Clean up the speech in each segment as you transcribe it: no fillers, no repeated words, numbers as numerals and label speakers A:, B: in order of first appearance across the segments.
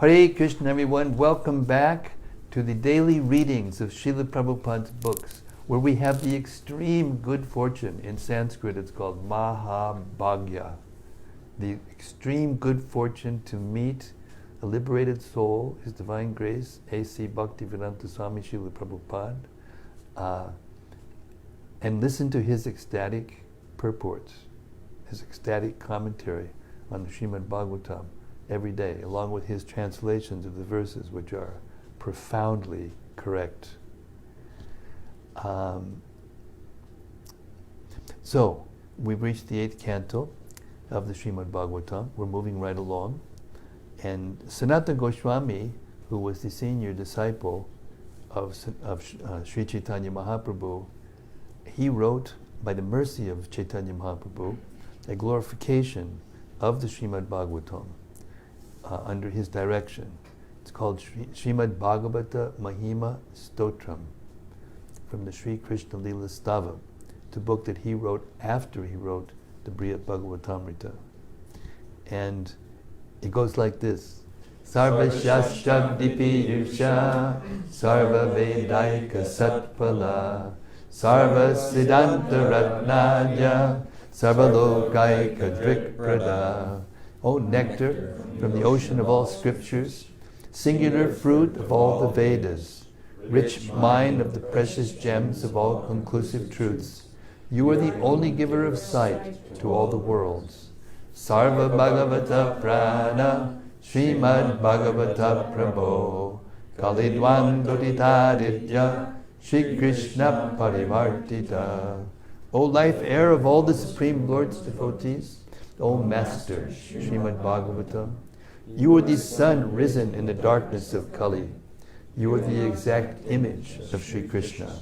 A: Hare Krishna, everyone. Welcome back to the daily readings of Srila Prabhupada's books, where we have the extreme good fortune. In Sanskrit, it's called Mahabhagya. The extreme good fortune to meet a liberated soul, His Divine Grace, A.C. Bhaktivedanta Swami Srila Prabhupada, and listen to his ecstatic purports, his ecstatic commentary on the Srimad-Bhagavatam every day, along with his translations of the verses, which are profoundly correct. So, we've reached the 8th canto of the Srimad-Bhagavatam. We're moving right along. And Sanatana Goswami, who was the senior disciple of Sri Chaitanya Mahaprabhu, he wrote, by the mercy of Chaitanya Mahaprabhu, a glorification of the Srimad-Bhagavatam under his direction. It's called Srimad-Bhagavata Mahima Stotram, from the Sri Krishna Lila Stava. It's a book that he wrote after he wrote the Brihad Bhagavatamrita. And it goes like this: Sarva Shashabdipi Yusha, Sarva Vedaika Satpala, Sarva Siddhanta Ratnaya, Sarva Lokaika Drikprada. O nectar from the ocean of all scriptures, singular fruit of all the Vedas, rich mine of the precious gems of all conclusive truths, you are the only giver of sight to all the worlds. Sarva Bhagavata Prana, Srimad Bhagavata Prabho, Kalidwan Doditaditya, Shri Krishna Parivartita. O life air of all the Supreme Lord's devotees, O Master, Srimad Bhagavatam, you are the sun risen in the darkness of Kali. You are the exact image of Sri Krishna.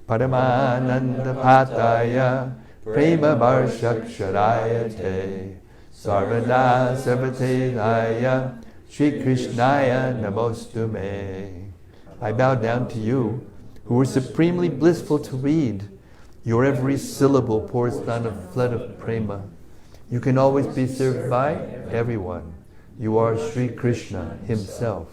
A: Paramananda Pataya, Prema Varshaksharaya Te, Sarvada Sarvatedaya, Shri Krishnaya Namostume. I bow down to you, who are supremely blissful to read. Your every syllable pours down a flood of prema. You can always be served by everyone. You are Sri Krishna himself.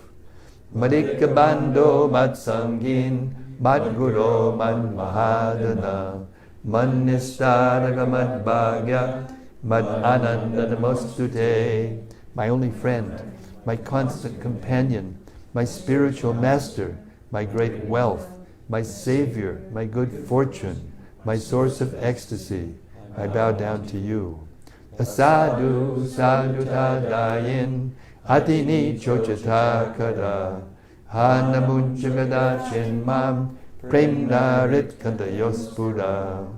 A: Madikabando Matsangin, Madguru Man Mahadana, Man Nistaraga Mad Bhagya, Mad Ananda Namostute. My only friend, my constant companion, my spiritual master, my great wealth, my savior, my good fortune, my source of ecstasy, I bow down to you. Asadu sadhu tadayin, atini chochata kada, hanamunchagada chinmam, premnarit kandayospura.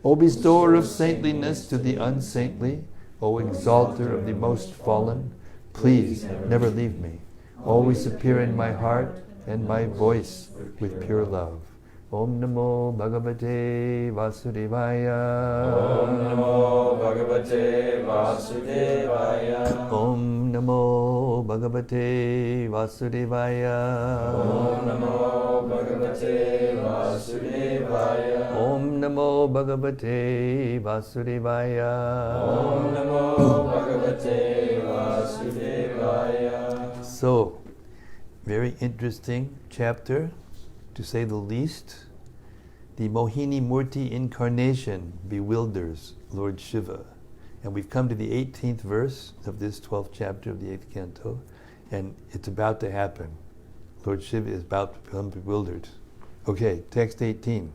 A: O bestower of saintliness to the unsaintly, O exalter of the most fallen, please never leave me. Always appear in my heart and my voice with pure love. Om Namo Bhagavate Vasudevaya.
B: Om Namo Bhagavate Vasudevaya.
A: Om Namo Bhagavate Vasudevaya.
B: Om Namo Bhagavate Vasudevaya.
A: Om Namo Bhagavate Vasudevaya.
B: Om Namo Bhagavate Vasudevaya.
A: So, very interesting chapter, to say the least. The Mohini-murti Incarnation bewilders Lord Shiva. And we've come to the 18th verse of this 12th chapter of the 8th canto, and it's about to happen. Lord Shiva is about to become bewildered. Okay, text 18.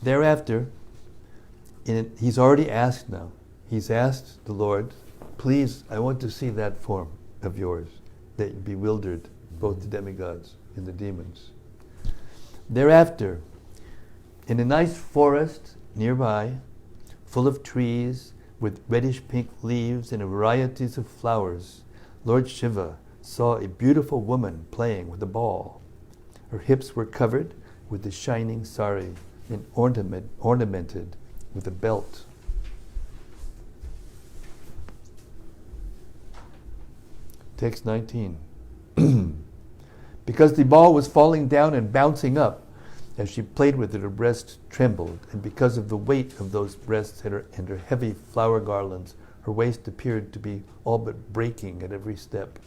A: Thereafter, he's already asked now. He's asked the Lord, please, I want to see that form of yours that bewildered both the demigods and the demons. Thereafter, in a nice forest nearby, full of trees with reddish-pink leaves and varieties of flowers, Lord Shiva saw a beautiful woman playing with a ball. Her hips were covered with a shining sari and ornamented with a belt. Text 19. Because the ball was falling down and bouncing up, As she played with it, her breasts trembled, and because of the weight of those breasts and her heavy flower garlands, her waist appeared to be all but breaking at every step,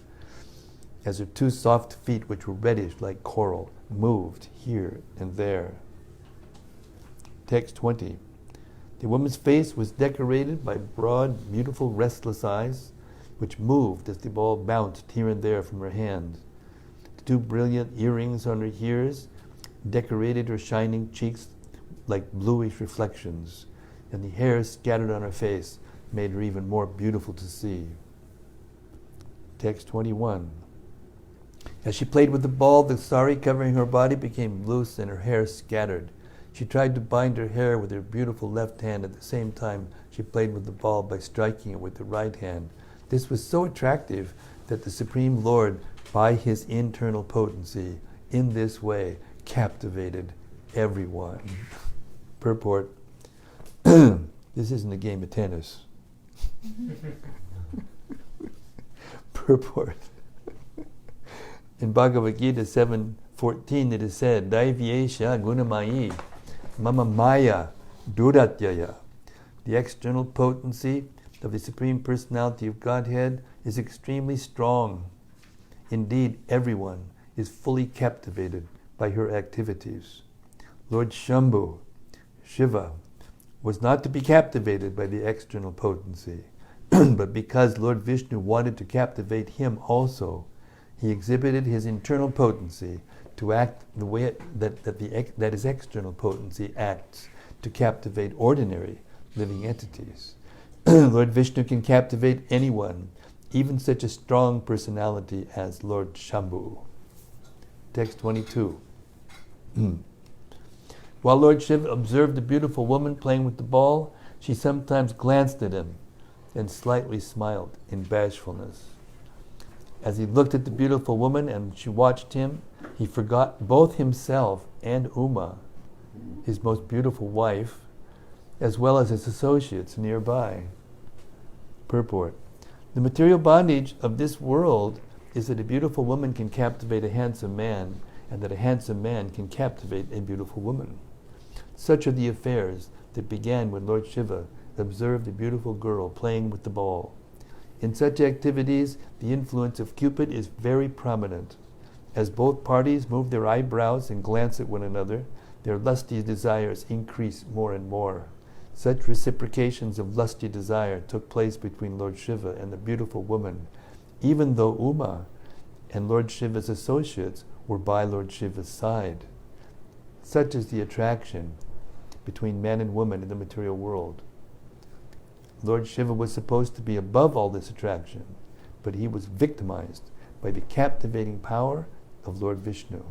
A: as her 2 soft feet, which were reddish like coral, moved here and there. Text 20. The woman's face was decorated by broad, beautiful, restless eyes, which moved as the ball bounced here and there from her hand. The 2 brilliant earrings on her ears decorated her shining cheeks like bluish reflections, and the hair scattered on her face made her even more beautiful to see. Text 21. As she played with the ball, the sari covering her body became loose and her hair scattered. She tried to bind her hair with her beautiful left hand. At the same time, she played with the ball by striking it with the right hand. This was so attractive that the Supreme Lord, by his internal potency, in this way, captivated everyone. Purport. This isn't a game of tennis. Purport. In Bhagavad Gita 7:14 it is said, Daivyesha gunamayi mama maya duratyaya. The external potency of the Supreme Personality of Godhead is extremely strong. Indeed, everyone is fully captivated by her activities. Lord Shambhu, Shiva, was not to be captivated by the external potency, but because Lord Vishnu wanted to captivate him also, he exhibited his internal potency to act the way that his external potency acts to captivate ordinary living entities. Lord Vishnu can captivate anyone, even such a strong personality as Lord Shambhu. Text 22. While Lord Shiva observed the beautiful woman playing with the ball, she sometimes glanced at him and slightly smiled in bashfulness. As he looked at the beautiful woman and she watched him, he forgot both himself and Uma, his most beautiful wife, as well as his associates nearby. Purport. The material bondage of this world is that a beautiful woman can captivate a handsome man, and that a handsome man can captivate a beautiful woman. Such are the affairs that began when Lord Shiva observed a beautiful girl playing with the ball. In such activities, the influence of Cupid is very prominent. As both parties move their eyebrows and glance at one another, their lusty desires increase more and more. Such reciprocations of lusty desire took place between Lord Shiva and the beautiful woman, even though Uma and Lord Shiva's associates were by Lord Shiva's side. Such is the attraction between man and woman in the material world. Lord Shiva was supposed to be above all this attraction, but he was victimized by the captivating power of Lord Vishnu.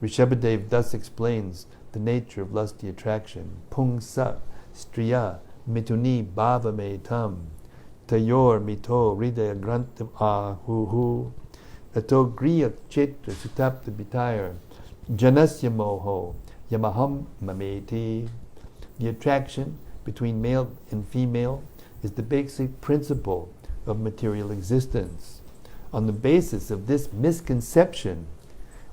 A: Rishabhadev thus explains the nature of lusty attraction. Pungsa striya mituni bhava me tam tayor mito hridaya grantam ahuhu ato griya chetra sutapta bitayar janasya moho yamaham mameti. The attraction between male and female is the basic principle of material existence. On the basis of this misconception,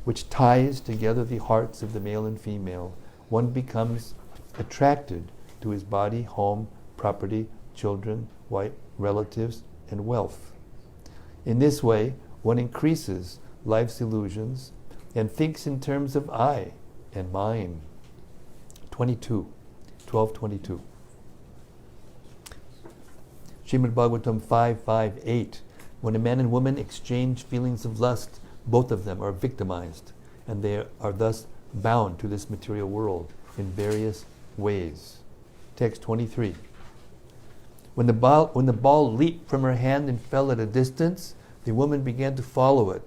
A: which ties together the hearts of the male and female, one becomes attracted to his body, home, property, children, wife, relatives, and wealth. In this way, one increases life's illusions and thinks in terms of I and mine. 12:22. Srimad-Bhagavatam 5:5-8. When a man and woman exchange feelings of lust, both of them are victimized, and they are thus bound to this material world in various ways. Text 23. When the ball leaped from her hand and fell at a distance, the woman began to follow it.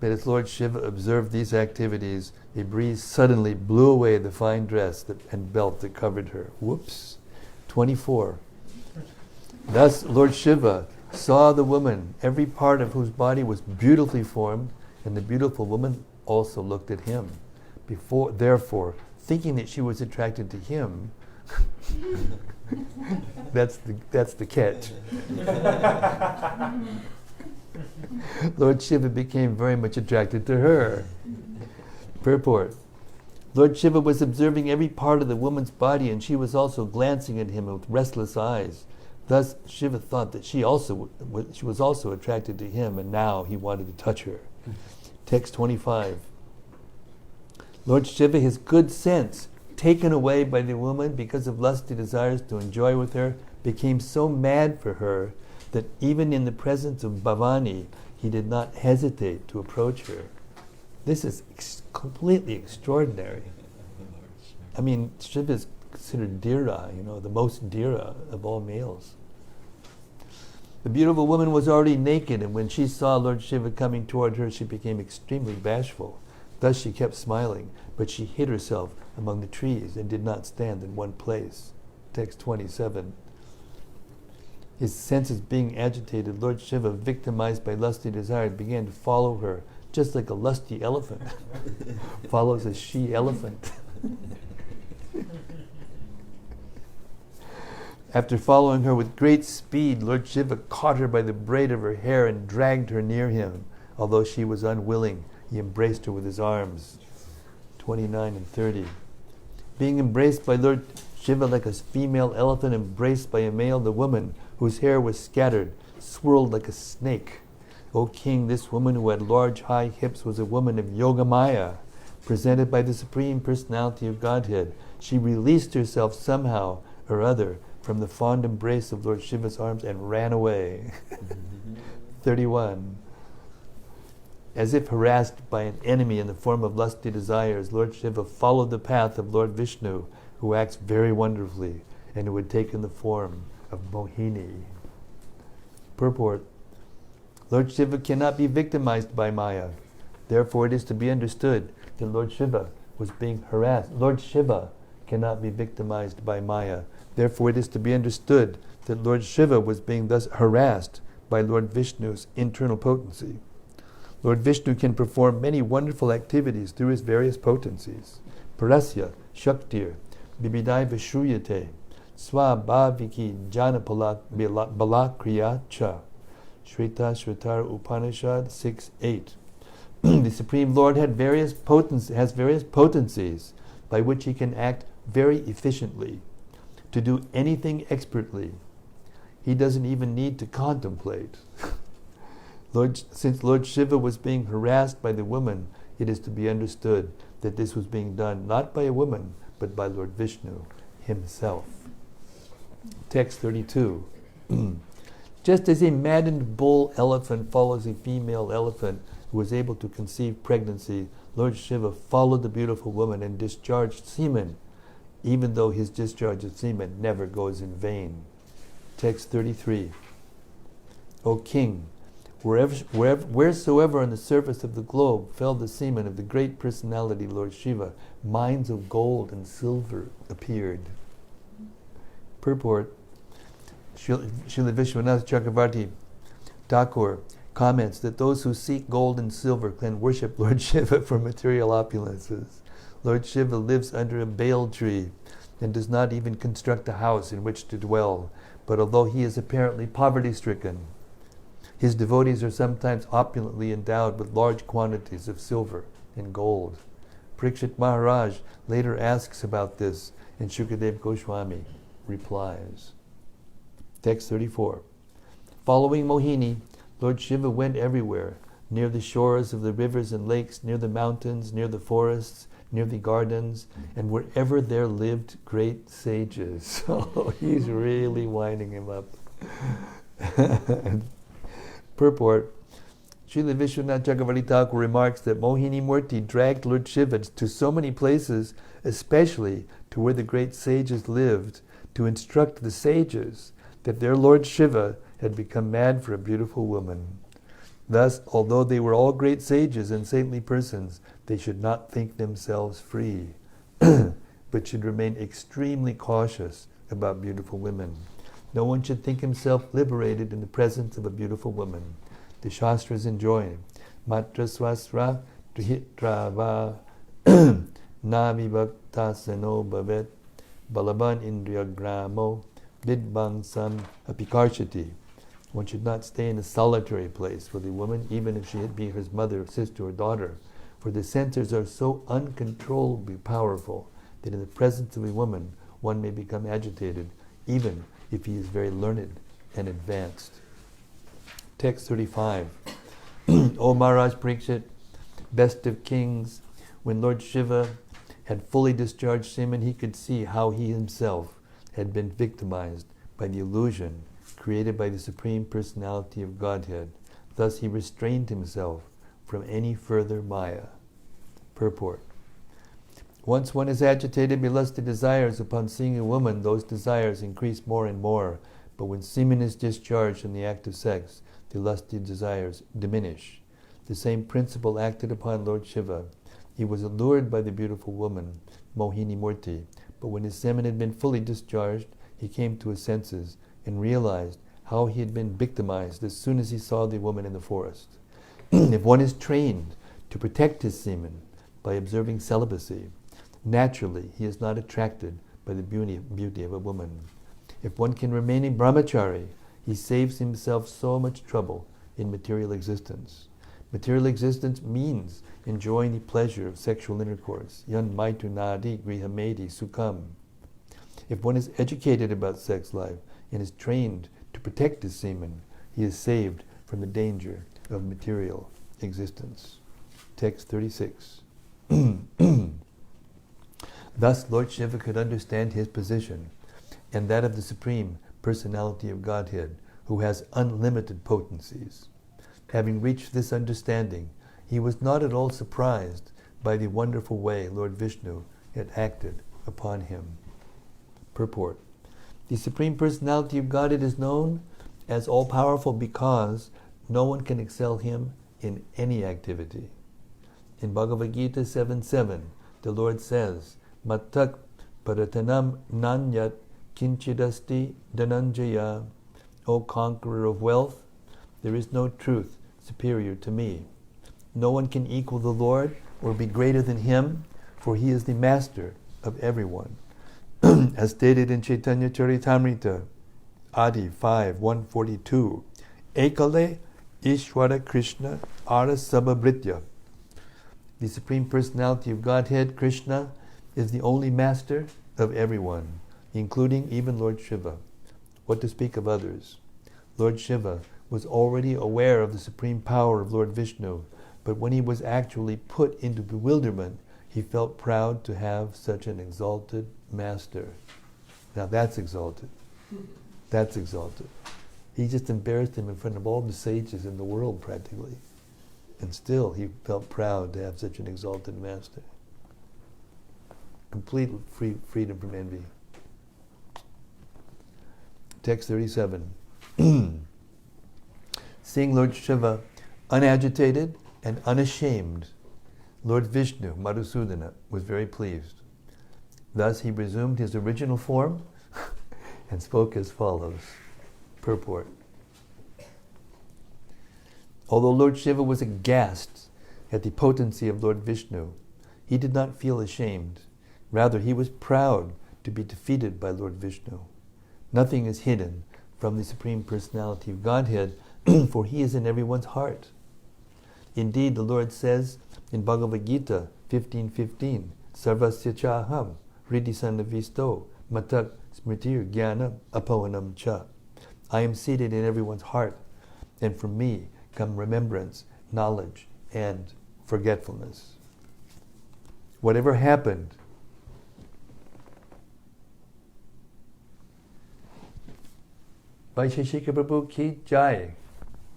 A: But as Lord Shiva observed these activities, a breeze suddenly blew away the fine dress and belt that covered her. Whoops. 24. Thus Lord Shiva saw the woman, every part of whose body was beautifully formed, and the beautiful woman also looked at him. Therefore, thinking that she was attracted to him, that's the catch. Lord Shiva became very much attracted to her. Purport. Lord Shiva was observing every part of the woman's body, and she was also glancing at him with restless eyes. Thus, Shiva thought that she was also attracted to him, and now he wanted to touch her. Text 25. Lord Shiva, his good sense, taken away by the woman because of lusty desires to enjoy with her, became so mad for her that even in the presence of Bhavani, he did not hesitate to approach her. This is completely extraordinary. I mean, Shiva is considered Dhira, the most Dhira of all males. The beautiful woman was already naked, and when she saw Lord Shiva coming toward her, she became extremely bashful. Thus she kept smiling, but she hid herself among the trees and did not stand in one place. Text 27. His senses being agitated, Lord Shiva, victimized by lusty desire, began to follow her, just like a lusty elephant follows a she-elephant. After following her with great speed, Lord Shiva caught her by the braid of her hair and dragged her near him. Although she was unwilling, he embraced her with his arms. 29 and 30. Being embraced by Lord Shiva like a female elephant embraced by a male, the woman, whose hair was scattered, swirled like a snake. O king, this woman who had large, high hips was a woman of Yogamaya, presented by the Supreme Personality of Godhead. She released herself somehow or other from the fond embrace of Lord Shiva's arms and ran away. 31. As if harassed by an enemy in the form of lusty desires, Lord Shiva followed the path of Lord Vishnu, who acts very wonderfully, and who had taken the form of Mohini. Purport. Lord Shiva cannot be victimized by Maya. Therefore it is to be understood that Lord Shiva was being harassed. Lord Shiva cannot be victimized by Maya. Therefore it is to be understood that Lord Shiva was being thus harassed by Lord Vishnu's internal potency. Lord Vishnu can perform many wonderful activities through his various potencies. Parasya, Shaktir, Bibidai Vishruyate, Swabhaviki Janapala Balakriya Cha. Shveta Shvetar Upanishad 6:8. The Supreme Lord has various potencies by which he can act very efficiently, to do anything expertly. He doesn't even need to contemplate. Since Lord Shiva was being harassed by the woman, it is to be understood that this was being done not by a woman, but by Lord Vishnu himself. Text 32. Just as a maddened bull elephant follows a female elephant who was able to conceive pregnancy, Lord Shiva followed the beautiful woman and discharged semen, even though his discharge of semen never goes in vain. Text 33. O king, wheresoever on the surface of the globe fell the semen of the great personality Lord Shiva, mines of gold and silver appeared. Purport. Srila Vishwanath Chakravarti Thakur comments that those who seek gold and silver can worship Lord Shiva for material opulences. Lord Shiva lives under a bael tree and does not even construct a house in which to dwell, but although he is apparently poverty-stricken, his devotees are sometimes opulently endowed with large quantities of silver and gold. Parikshit Maharaj later asks about this, and Shukadev Goswami replies. Text 34. Following Mohini, Lord Shiva went everywhere, near the shores of the rivers and lakes, near the mountains, near the forests, near the gardens, and wherever there lived great sages. So he's really winding him up. Purport. Srila Vishwanath Chakravarti Thakur remarks that Mohini-murti dragged Lord Shiva to so many places, especially to where the great sages lived, to instruct the sages that their Lord Shiva had become mad for a beautiful woman. Thus, although they were all great sages and saintly persons, they should not think themselves free, but should remain extremely cautious about beautiful women. No one should think himself liberated in the presence of a beautiful woman. The Shastras enjoin, Matra swasra drihitrava navibhakta sano bhavet balaban indriya gramo vidvansam apikarshati. One should not stay in a solitary place with a woman, even if she had been his mother, sister, or daughter, For the senses are so uncontrollably powerful that in the presence of a woman one may become agitated, even if he is very learned and advanced. Text 35. O Maharaj Parikshit, best of kings, when Lord Shiva had fully discharged semen, he could see how he himself had been victimized by the illusion created by the Supreme Personality of Godhead. Thus he restrained himself from any further maya. Purport. Once one is agitated by lusty desires, upon seeing a woman, those desires increase more and more. But when semen is discharged in the act of sex, the lusty desires diminish. The same principle acted upon Lord Shiva. He was allured by the beautiful woman, Mohini-murti, but when his semen had been fully discharged, he came to his senses and realized how he had been victimized as soon as he saw the woman in the forest. If one is trained to protect his semen by observing celibacy, naturally he is not attracted by the beauty of a woman. If one can remain a brahmachari, he saves himself so much trouble in material existence. Material existence means enjoying the pleasure of sexual intercourse. Yan maitunadi grihamedi sukham. If one is educated about sex life and is trained to protect his semen, he is saved from the danger of material existence. Text 36. Thus Lord Shiva could understand his position and that of the Supreme Personality of Godhead, who has unlimited potencies. Having reached this understanding, he was not at all surprised by the wonderful way Lord Vishnu had acted upon him. Purport. The Supreme Personality of Godhead is known as all-powerful because no one can excel him in any activity. In Bhagavad Gita 7:7, the Lord says, Mattak paratanam nanyat kinchidasti dhananjaya. O conqueror of wealth, there is no truth superior to me. No one can equal the Lord or be greater than him, for he is the master of everyone. As stated in Chaitanya Charitamrita, Adi 5:142, Ekale Ishwara Krishna Ara Sabhabritya. The Supreme Personality of Godhead, Krishna, is the only master of everyone, including even Lord Shiva. What to speak of others? Lord Shiva was already aware of the supreme power of Lord Vishnu, but when he was actually put into bewilderment, he felt proud to have such an exalted master. Now that's exalted. That's exalted. He just embarrassed him in front of all the sages in the world practically. And still he felt proud to have such an exalted master. Complete freedom from envy. Text 37. Seeing Lord Shiva unagitated and unashamed, Lord Vishnu, Madhusudana, was very pleased. Thus he resumed his original form and spoke as follows. Purport. Although Lord Shiva was aghast at the potency of Lord Vishnu, he did not feel ashamed. Rather, he was proud to be defeated by Lord Vishnu. Nothing is hidden from the Supreme Personality of Godhead, for he is in everyone's heart. Indeed, the Lord says in Bhagavad Gita 15:15, Sarvasya chaham hridisanavisto matak smritir jnana apavanam cha. I am seated in everyone's heart, and from me come remembrance, knowledge, and forgetfulness. Whatever happened, Vaisheshika Prabhu ki jai.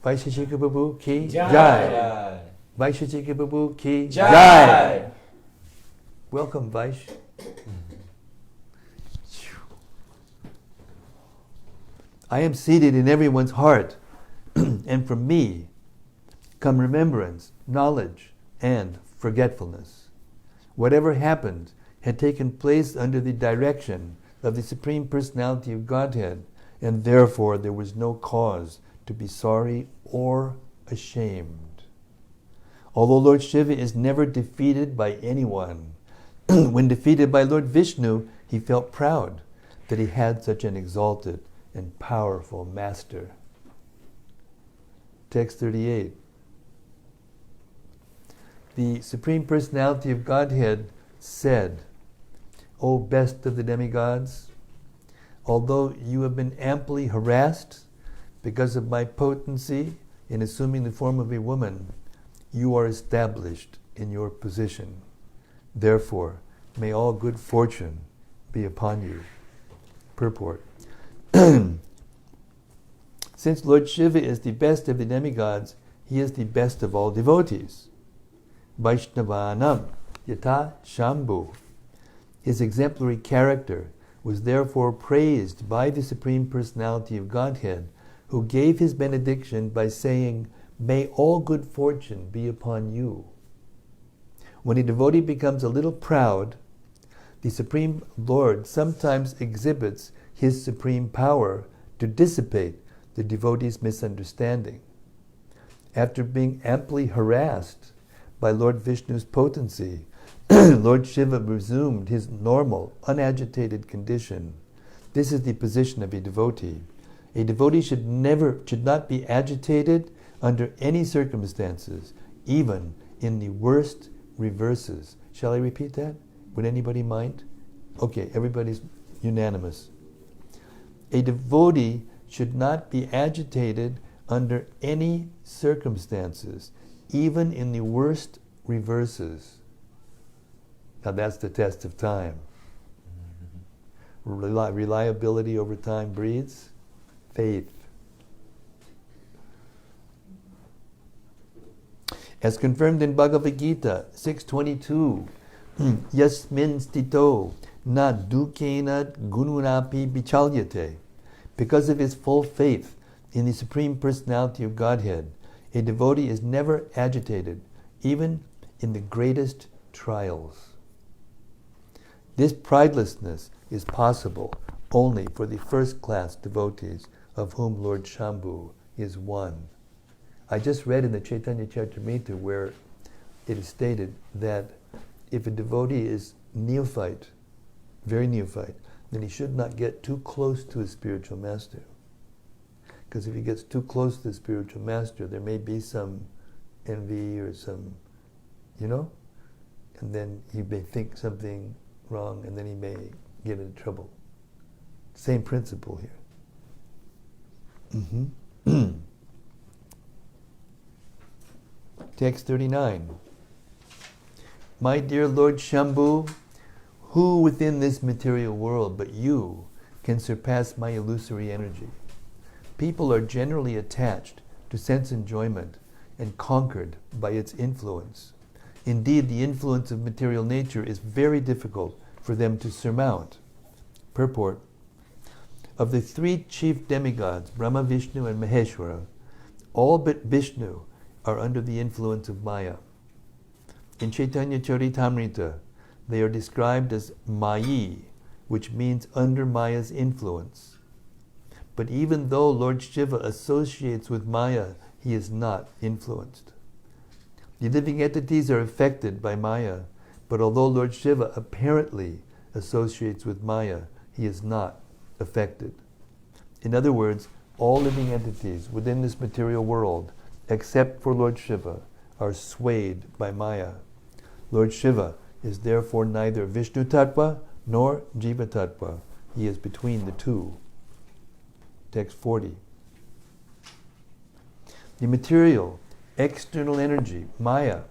A: Vaisheshika Prabhu ki jai. Vaisheshika Prabhu ki jai. Welcome, Vaish. I am seated in everyone's heart, and from me come remembrance, knowledge, and forgetfulness. Whatever happened had taken place under the direction of the Supreme Personality of Godhead, and therefore there was no cause to be sorry or ashamed. Although Lord Shiva is never defeated by anyone, when defeated by Lord Vishnu, he felt proud that he had such an exalted and powerful master. Text 38. the Supreme Personality of Godhead said, O best of the demigods, although you have been amply harassed because of my potency in assuming the form of a woman, you are established in your position. Therefore, may all good fortune be upon you. Purport. Since Lord Shiva is the best of the demigods, he is the best of all devotees. Vaishnavanam yata Shambhu. His exemplary character was therefore praised by the Supreme Personality of Godhead, who gave his benediction by saying, may all good fortune be upon you. When a devotee becomes a little proud, the Supreme Lord sometimes exhibits his supreme power to dissipate the devotee's misunderstanding. After being amply harassed by Lord Vishnu's potency, Lord Shiva resumed his normal, unagitated condition. This is the position of a devotee. A devotee should not be agitated under any circumstances, even in the worst reverses. Shall I repeat that? Would anybody mind? Okay, everybody's unanimous. A devotee should not be agitated under any circumstances, even in the worst reverses. Now that's the test of time. Reliability over time breeds faith. As confirmed in Bhagavad Gita 6.22, Yasmin stito na dukena gununapi bichalyate. Because of his full faith in the Supreme Personality of Godhead, a devotee is never agitated, even in the greatest trials. This pridelessness is possible only for the first-class devotees, of whom Lord Shambhu is one. I just read in the Chaitanya Charitamrita where it is stated that if a devotee is neophyte, very neophyte, then he should not get too close to his spiritual master. Because if he gets too close to the spiritual master, there may be some envy or some, and then he may think something wrong, and then he may get into trouble. Same principle here. Text 39. My dear Lord Shambhu, who within this material world but you can surpass my illusory energy? People are generally attached to sense enjoyment and conquered by its influence. Indeed, the influence of material nature is very difficult for them to surmount. Purport. Of the three chief demigods, Brahma, Vishnu, and Maheshwara, all but Vishnu are under the influence of Maya. In Chaitanya Charitamrita, they are described as Mayi, which means under Maya's influence. But even though Lord Shiva associates with Maya, he is not influenced. The living entities are affected by Maya, but although Lord Shiva apparently associates with Maya, he is not affected. In other words, all living entities within this material world, except for Lord Shiva, are swayed by Maya. Lord Shiva is therefore neither Vishnu Tattva nor Jiva Tattva. He is between the two. Text 40. The material, external energy, Maya,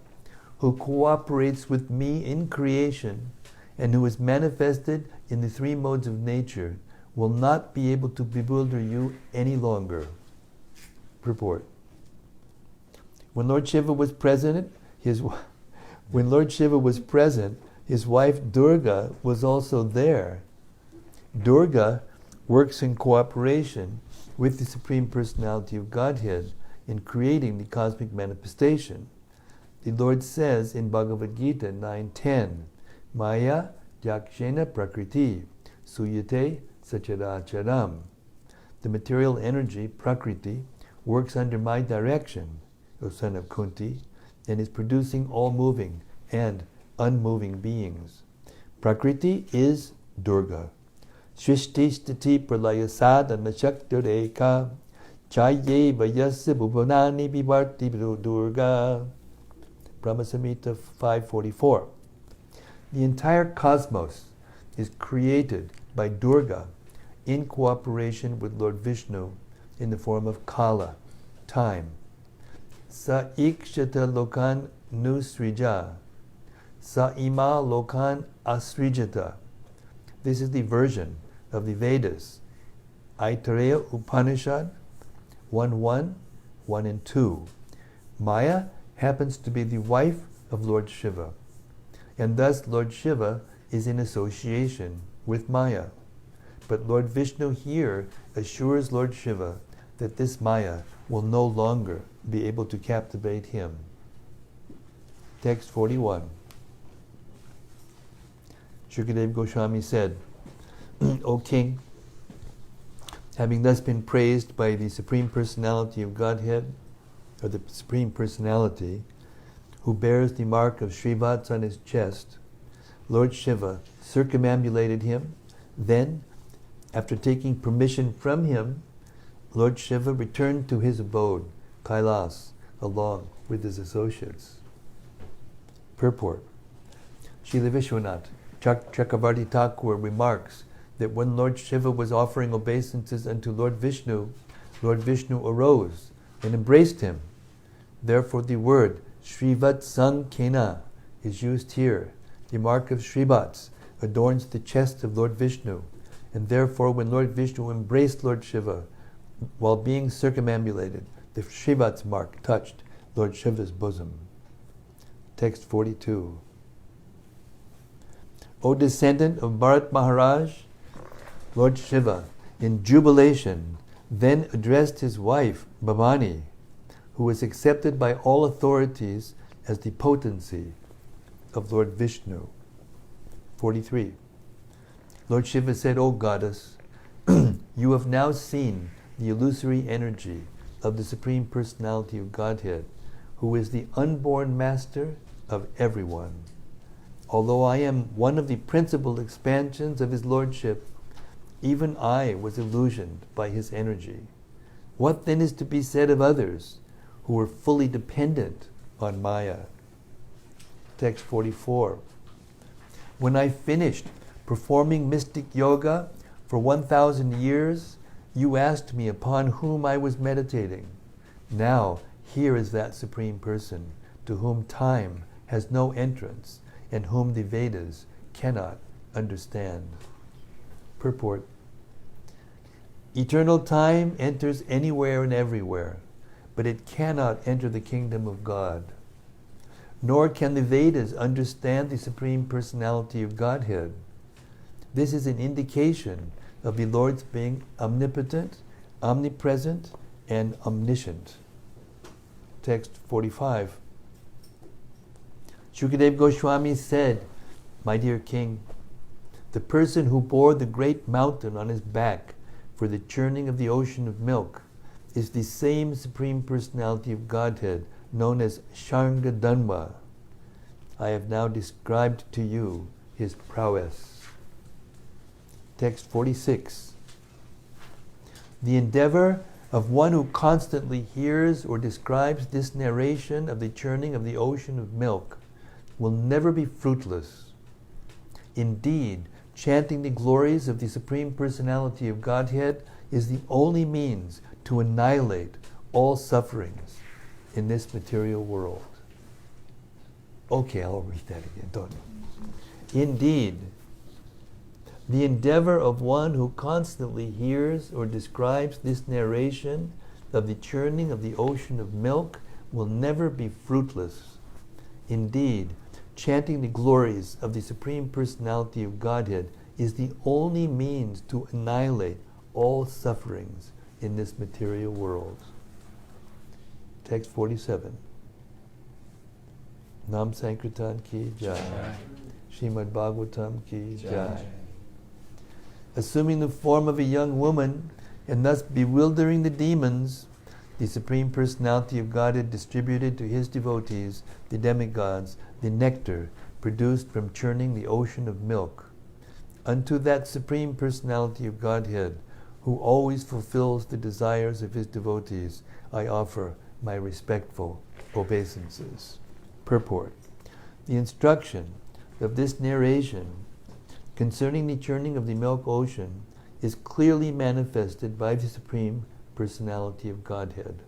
A: who cooperates with me in creation and who is manifested in the three modes of nature, will not be able to bewilder you any longer. Purport. When Lord Shiva was present, his wife Durga was also there. Durga works in cooperation with the Supreme Personality of Godhead in creating the cosmic manifestation. The Lord says in Bhagavad Gita 9:10, Maya yakshena prakriti suyate sacharacharam. The material energy, Prakriti, works under my direction, O son of Kunti, and is producing all moving and unmoving beings. Prakriti is Durga. Shrishti stiti pralaya sadhana shaktireka chaye vayasya bhuvanani vivarti Durga. Brahma Samhita 544. The entire cosmos is created by Durga in cooperation with Lord Vishnu in the form of Kala, time. Sa ikshata lokan nusrija, sa ima lokan asrijata. This is the version of the Vedas, Aitareya Upanishad 1.1, 1 and 2. Maya happens to be the wife of Lord Shiva, and thus Lord Shiva is in association with Maya. But Lord Vishnu here assures Lord Shiva that this Maya will no longer be able to captivate him. Text 41. Shukadeva Goswami said, O King, having thus been praised by the Supreme Personality of Godhead, or the Supreme Personality, who bears the mark of Srivats on his chest, Lord Shiva circumambulated him. Then, after taking permission from him, Lord Shiva returned to his abode, Kailas, along with his associates. Purport. Srila Vishwanath Chakravarti Thakur remarks that when Lord Shiva was offering obeisances unto Lord Vishnu arose and embraced him. Therefore the word Srivat Sankena is used here. The mark of Srivats adorns the chest of Lord Vishnu, and therefore when Lord Vishnu embraced Lord Shiva while being circumambulated, the Srivats mark touched Lord Shiva's bosom. Text 42. O descendant of Bharat Maharaj, Lord Shiva, in jubilation, then addressed his wife, Bhavani, who was accepted by all authorities as the potency of Lord Vishnu. 43. Lord Shiva said, O goddess, you have now seen the illusory energy of the Supreme Personality of Godhead, who is the unborn master of everyone. Although I am one of the principal expansions of his lordship, even I was illusioned by his energy. What then is to be said of others who are fully dependent on Maya? Text 44. When I finished performing mystic yoga for 1,000 years, you asked me upon whom I was meditating. Now, here is that Supreme Person to whom time has no entrance and whom the Vedas cannot understand. Purport. Eternal time enters anywhere and everywhere, but it cannot enter the kingdom of God. Nor can the Vedas understand the Supreme Personality of Godhead. This is an indication of the Lord's being omnipotent, omnipresent, and omniscient. Text 45. Shukadeva Goswami said, My dear king, the person who bore the great mountain on his back for the churning of the ocean of milk is the same Supreme Personality of Godhead known as Shangadhanva. I have now described to you his prowess. Text 46. The endeavor of one who constantly hears or describes this narration of the churning of the ocean of milk will never be fruitless. Indeed, chanting the glories of the Supreme Personality of Godhead is the only means to annihilate all sufferings in this material world. Okay, I'll read that again, don't you? Indeed, the endeavor of one who constantly hears or describes this narration of the churning of the ocean of milk will never be fruitless. Indeed, chanting the glories of the Supreme Personality of Godhead is the only means to annihilate all sufferings in this material world. Text 47. Nam Sankirtan ki jai. Srimad-Bhagavatam ki jai. Assuming the form of a young woman and thus bewildering the demons, the Supreme Personality of Godhead distributed to his devotees, the demigods, the nectar produced from churning the ocean of milk. Unto that Supreme Personality of Godhead, who always fulfills the desires of his devotees, I offer my respectful obeisances. Purport. The instruction of this narration concerning the churning of the milk ocean is clearly manifested by the Supreme Personality of Godhead.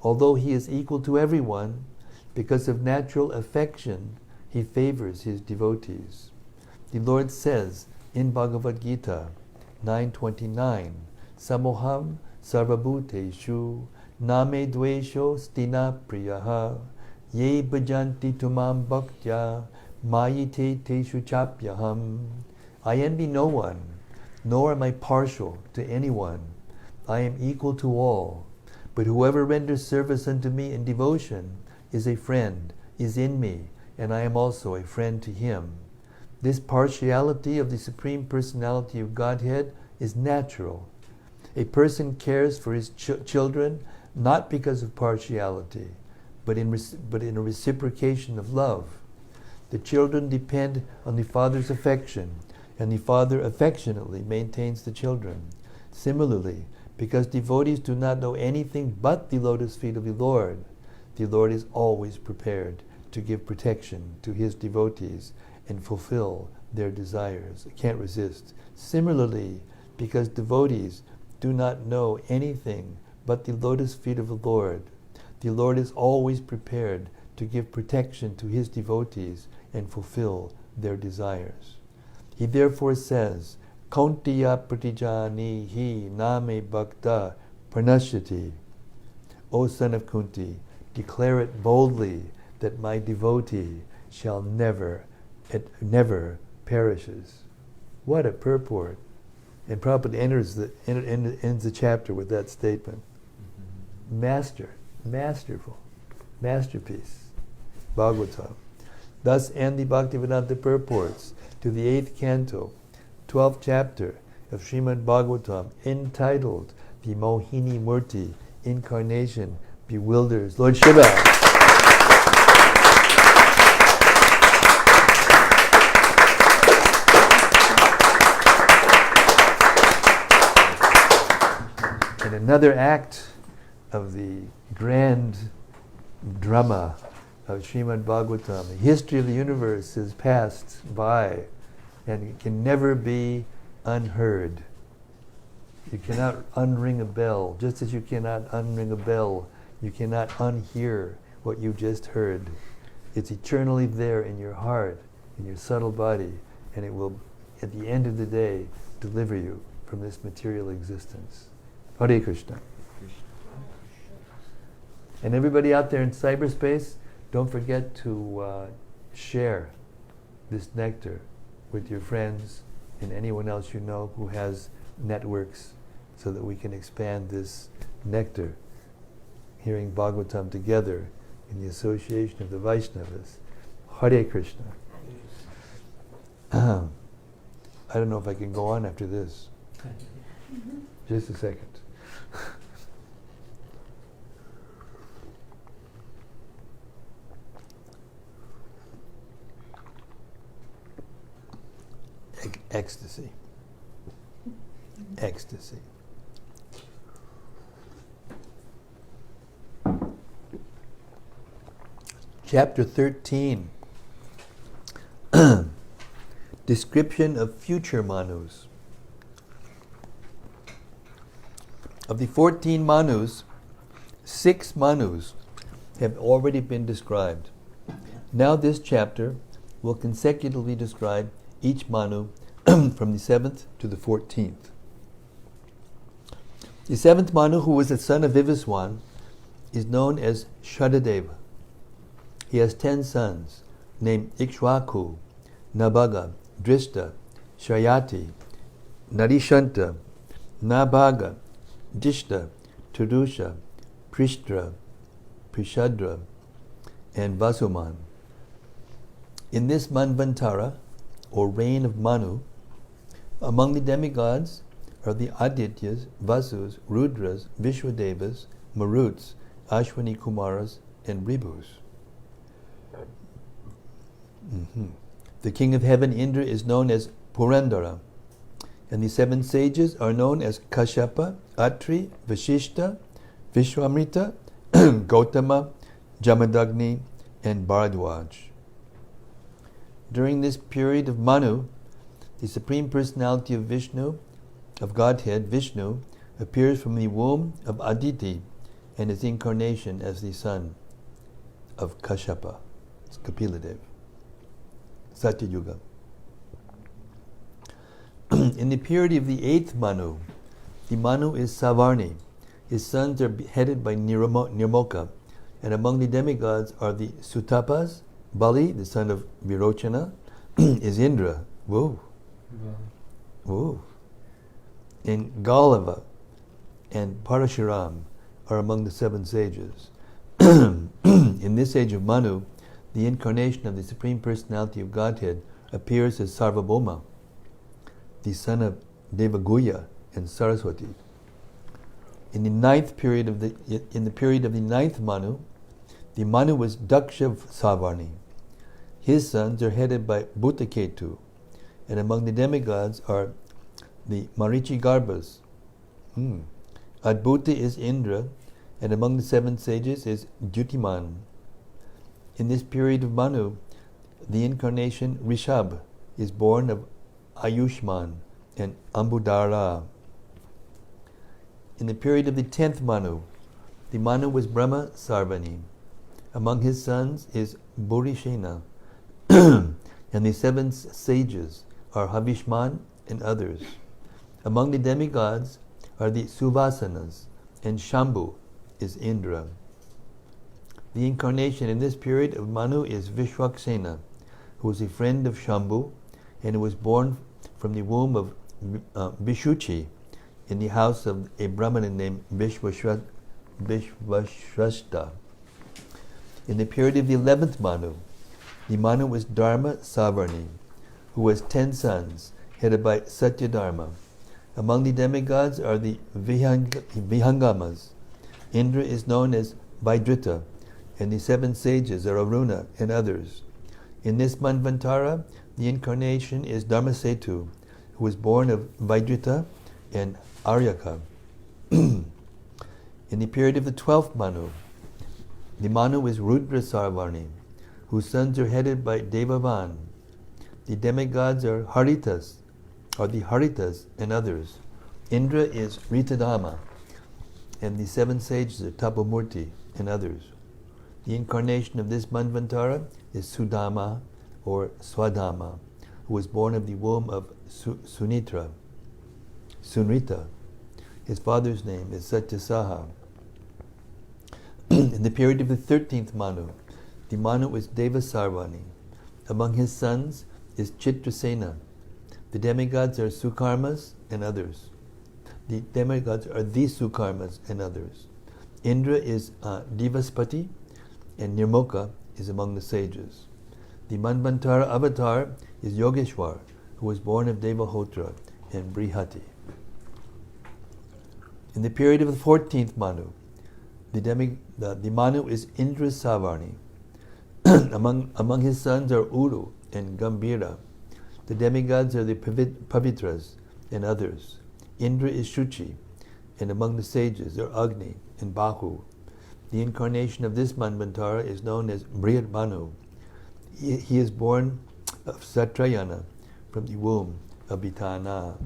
A: Although he is equal to everyone, because of natural affection, he favors his devotees. The Lord says in Bhagavad Gita 9:29, Samoham sarvabhuteshu name dvesho stina priyaha ye bhajanti tumam bhaktya mayite teshu chapyaham. I envy no one, nor am I partial to anyone. I am equal to all. But whoever renders service unto me in devotion is a friend, is in me, and I am also a friend to him. This partiality of the Supreme Personality of Godhead is natural. A person cares for his children not because of partiality, but in a reciprocation of love. The children depend on the father's affection, and the father affectionately maintains the children. Similarly, because devotees do not know anything but the lotus feet of the Lord is always prepared to give protection to his devotees and fulfill their desires. I can't resist. Similarly, because devotees do not know anything but the lotus feet of the Lord is always prepared to give protection to his devotees and fulfill their desires. He therefore says, Kauntiya pratijani hi name bhakta pranashyati. O son of Kunti, declare it boldly that my devotee shall never perishes. What a purport. And Prabhupada ends the chapter with that statement. Masterful, masterpiece, Bhagavatam. Thus end the Bhaktivedanta purports to the 8th canto, 12th chapter of Srimad-Bhagavatam, entitled the Mohini-murti, Incarnation, Bewilders, Lord Shiva. And another act of the grand drama of Srimad-Bhagavatam. The history of the universe has passed by and it can never be unheard. You cannot unring a bell. Just as you cannot unring a bell, you cannot unhear what you just heard. It's eternally there in your heart, in your subtle body, and it will, at the end of the day, deliver you from this material existence. Hare Krishna. And everybody out there in cyberspace, don't forget to share this nectar with your friends and anyone else you know who has networks, so that we can expand this nectar, hearing Bhagavatam together in the association of the Vaishnavas. Hare Krishna. I don't know if I can go on after this. Just a second. Ecstasy. Ecstasy. Chapter 13. Description of future Manus. Of the 14 Manus, 6 Manus have already been described. Now this chapter will consecutively describe each Manu from the 7th to the 14th. The 7th Manu, who was the son of Vivaswan, is known as Shradadeva. He has 10 sons, named Ikshwaku, Nabhaga, Drishta, Shrayati, Narishanta, Nabhaga, Dishta, Tudusha, Prishtra, Prishadra, and Vasuman. In this Manvantara, or reign of Manu, among the demigods are the Adityas, Vasus, Rudras, Vishwadevas, Maruts, Ashwani Kumaras, and Ribhus. The king of heaven, Indra, is known as Purandara, and the 7 sages are known as Kashyapa, Atri, Vashishta, Vishwamrita, Gautama, Jamadagni, and Bharadwaj. During this period of Manu, the Supreme Personality of Vishnu, of Godhead, Vishnu, appears from the womb of Aditi and his incarnation as the son of Kashyapa, Kapila-dev, Satya Yuga. In the period of the 8th Manu, the Manu is Savarni. His sons are headed by Nirmoka, and among the demigods are the Sutapas. Bali, the son of Virochana, is Indra. Whoa. Whoa. And Galava and Parashuram are among the 7 sages. In this age of Manu, the incarnation of the Supreme Personality of Godhead appears as Sarvabhauma, the son of Devaguya and Saraswati. In the period of the 9th Manu, the Manu was Daksha Savarni. His sons are headed by Bhutaketu, and among the demigods are the Marichi Garbhas. Adbhuta is Indra, and among the 7 sages is Dutiman. In this period of Manu, the incarnation Rishab is born of Ayushman and Ambudara. In the period of the 10th Manu, the Manu was Brahma Sarvani. Among his sons is Burishena, and the 7 sages are Havishman and others. Among the demigods are the Suvasanas, and Shambhu is Indra. The incarnation in this period of Manu is Vishwaksena, who was a friend of Shambhu and who was born from the womb of Vishuchi in the house of a Brahmana named Vishwashrashta. In the period of the 11th Manu, the Manu was Dharma Savarni, who has 10 sons, headed by Satyadharma. Among the demigods are the Vihangamas. Indra is known as Vaidrita, and the 7 sages are Aruna and others. In this Manvantara, the incarnation is Dharmasetu, who was born of Vaidrita and Aryaka. In the period of the 12th Manu, the Manu is Rudra Sarvarni, whose sons are headed by Devavan. The demigods are the Haritas and others. Indra is Ritadama, and the 7 sages are Tapamurti and others. The incarnation of this Manvantara is Sudama or Swadama, who was born of the womb of Sunrita. His father's name is Satyasaha. In the period of the 13th Manu, the Manu is Deva Sarvani. Among his sons is Chitrasena. The demigods are Sukarmas and others. The demigods are the Sukarmas and others. Indra is Divaspati, and Nirmoka is among the sages. The Manvantara avatar is Yogeshwar, who was born of Devahotra and Brihati. In the period of the 14th Manu, the Manu is Indra Savarni. among his sons are Uru and Gambhira. The demigods are the Pavitras and others. Indra is Shuchi, and among the sages are Agni and Bahu. The incarnation of this Manvantara is known as Brihad Manu. He is born of Satrayana from the womb of Vitana.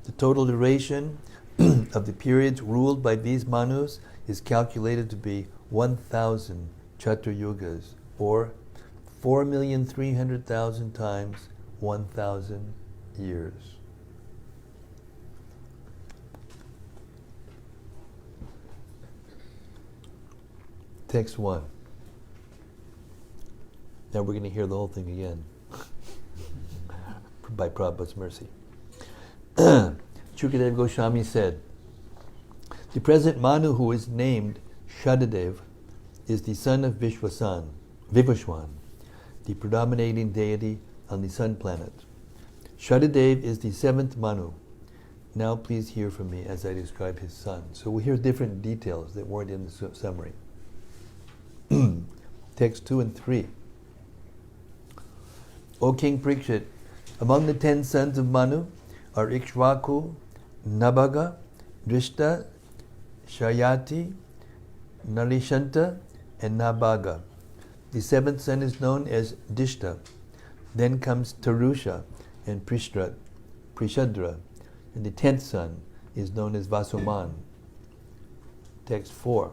A: The total duration of the periods ruled by these Manus is calculated to be 1,000 Chatra Yugas, or 4,300,000 times 1,000 years. Text 1. Now we're going to hear the whole thing again. By Prabhupada's mercy. Chukadev Goswami said, the present Manu, who is named Shadadev, is the son of Vivaswan, the predominating deity on the sun planet. Shadadev is the 7th Manu. Now please hear from me as I describe his son. So we'll hear different details that weren't in the summary. Text 2 and 3. O King Parikshit, among the 10 sons of Manu are Ikshvaku, Nabhaga, Drishta, Shayati, Narishanta, and Nabhaga. The seventh son is known as Dishta. Then comes Tarusha and Prishadra. And the 10th son is known as Vasuman. Text 4.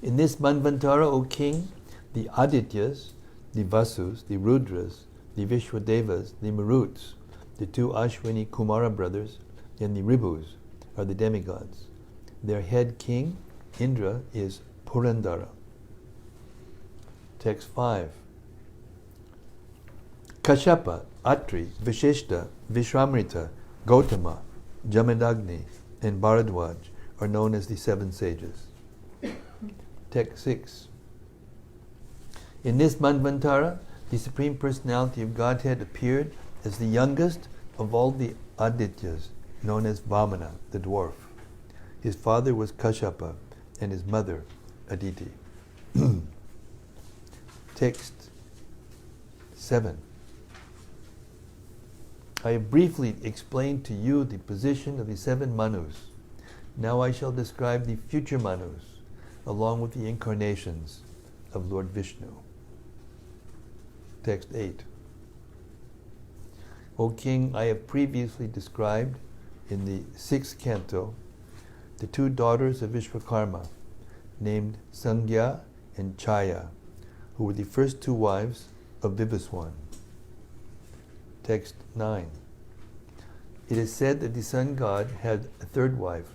A: In this Manvantara, O king, the Adityas, the Vasus, the Rudras, the Vishwadevas, the Maruts, the two Ashwini Kumara brothers, and the Ribhus are the demigods. Their head king, Indra, is Purandara. Text 5. Kashyapa, Atri, Vishishta, Vishwamrita, Gautama, Jamadagni, and Bharadwaj are known as the 7 sages. Text 6. In this Manvantara, the Supreme Personality of Godhead appeared as the youngest of all the Adityas, known as Vamana, the dwarf. His father was Kashyapa, and his mother, Aditi. Text 7. I have briefly explained to you the position of the 7 Manus. Now I shall describe the future Manus, along with the incarnations of Lord Vishnu. Text 8. O king, I have previously described in the 6th canto the 2 daughters of Vishwakarma, named Sangya and Chaya, who were the first 2 wives of Vivaswan. Text 9. It is said that the sun god had a 3rd wife,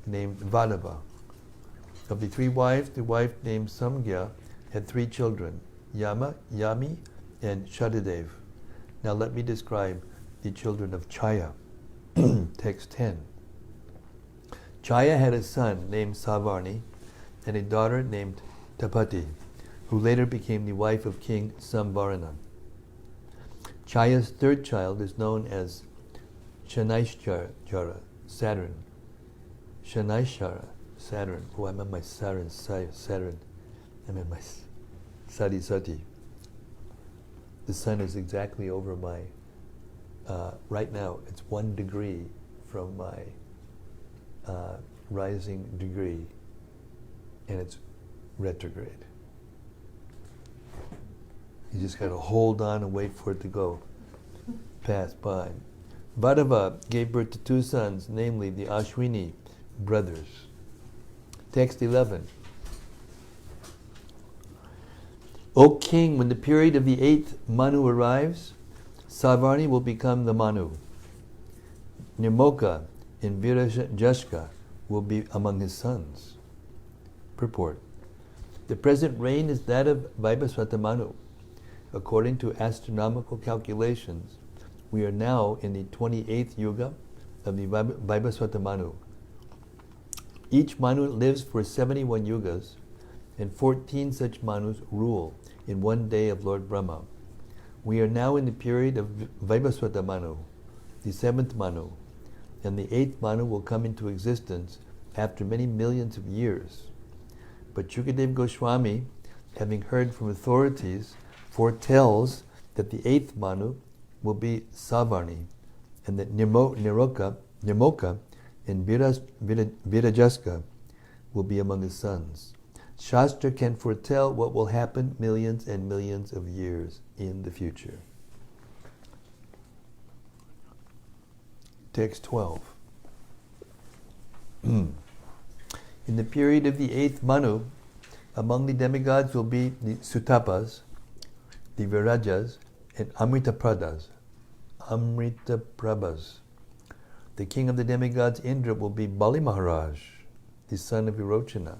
A: named Vadava. Of the 3 wives, the wife named Samgya had 3 children, Yama, Yami, and Shadadev. Now let me describe the children of Chaya. Text 10. Chaya had a son named Savarni and a daughter named Tapati, who later became the wife of King Samvarana. Chaya's 3rd child is known as Shanaishchara, Saturn. Shanaishchara, Saturn. Oh, I'm in my Saturn. I'm in my Sati. The sun is exactly over my, right now, it's 1 degree from my rising degree, and it's retrograde. You just got to hold on and wait for it to go, pass by. Vadava gave birth to 2 sons, namely the Ashwini brothers. Text 11. O king, when the period of the 8th Manu arrives, Savarni will become the Manu. Nirmoka and Virajashka will be among his sons. Purport. The present reign is that of Vaibhasvata Manu. According to astronomical calculations, we are now in the 28th Yuga of the Vaibhasvata Manu. Each Manu lives for 71 Yugas, and 14 such Manus rule in 1 day of Lord Brahma. We are now in the period of Vaibhasvata Manu, the 7th Manu, and the 8th Manu will come into existence after many millions of years. But Shukadev Goswami, having heard from authorities, foretells that the 8th Manu will be Savarni, and that Nirmoka and Virajaska will be among his sons. Shastra can foretell what will happen millions and millions of years in the future. Text 12. In the period of the 8th Manu, among the demigods will be the Sutapas, the Virajas, and Amritaprabhas. The king of the demigods, Indra, will be Bali Maharaj, the son of Virochana.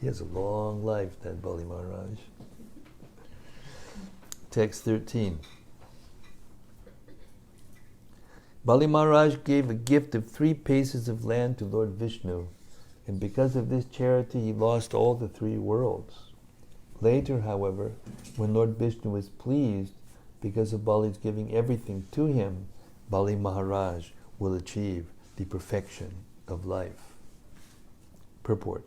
A: He has a long life, that Bali Maharaj. Text 13. Bali Maharaj gave a gift of 3 paces of land to Lord Vishnu, and because of this charity he lost all the 3 worlds. Later, however, when Lord Vishnu was pleased because of Bali's giving everything to him, Bali Maharaj will achieve the perfection of life. Purport.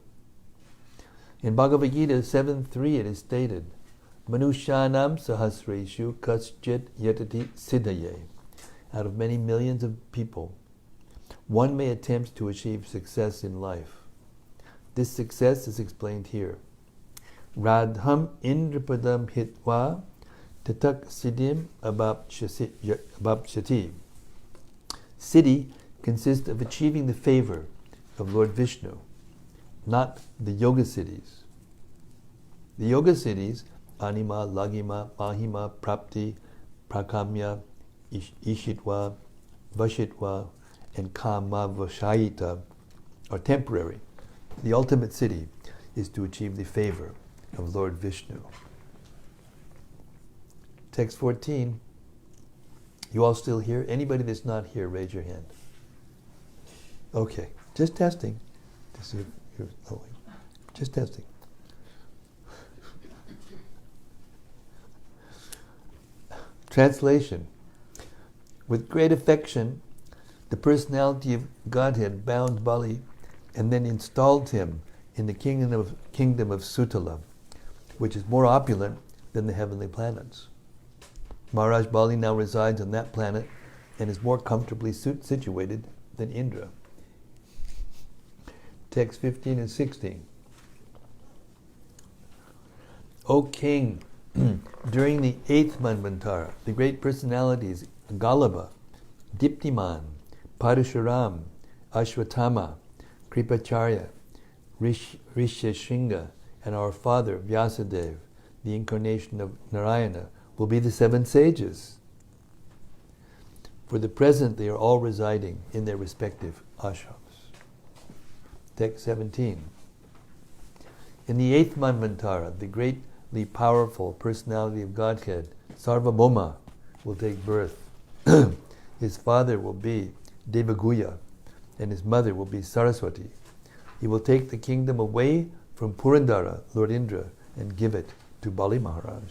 A: In Bhagavad Gita 7.3 it is stated, Manushanam sahasreshu kaschit yatati siddhaye. Out of many millions of people, one may attempt to achieve success in life. This success is explained here. Radham Indrapadam Hitva Tatak Siddhim Abhapshati. Siddhi consists of achieving the favor of Lord Vishnu, not the yoga siddhis. The yoga siddhis, Anima, Lagima, Mahima, Prapti, Prakamya, Ishitva, Vashitva, and Kama Vashayita, are temporary. The ultimate siddhi is to achieve the favor of Lord Vishnu. Text 14. You all still here? Anybody that's not here, raise your hand. Okay, just testing. To see if you're knowing. Just testing. Translation. With great affection, the personality of Godhead bound Bali and then installed him in the kingdom of Sutala, which is more opulent than the heavenly planets. Maharaj Bali now resides on that planet and is more comfortably situated than Indra. Text 15 and 16. O king, during the 8th Manvantara, the great personalities Galaba, Diptiman, Parashuram, Ashwatthama, Kripacharya, Rishishringa, and our father Vyasadeva, the incarnation of Narayana, will be the 7 sages. For the present, they are all residing in their respective ashrams. Text 17. In the 8th Manvantara, the greatly powerful personality of Godhead, Sarvabhauma, will take birth. His father will be Devaguya, and his mother will be Saraswati. He will take the kingdom away from Purandara, Lord Indra, and give it to Bali Maharaj.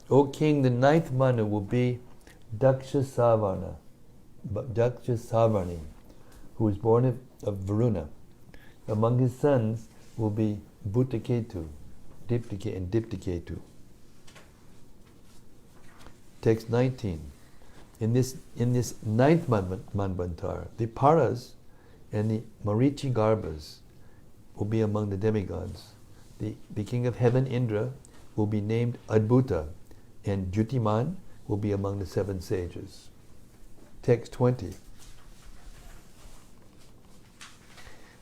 A: O king, the 9th Manu will be Daksha Savarni, who is born of Varuna. Among his sons will be Bhuttaketu, and Diptiketu. Text 19. In this 9th Manvantara, the Paras and the Marichi Garbhas will be among the demigods. The king of heaven, Indra, will be named Adbhuta, and Jyutiman will be among the 7 sages. Text 20.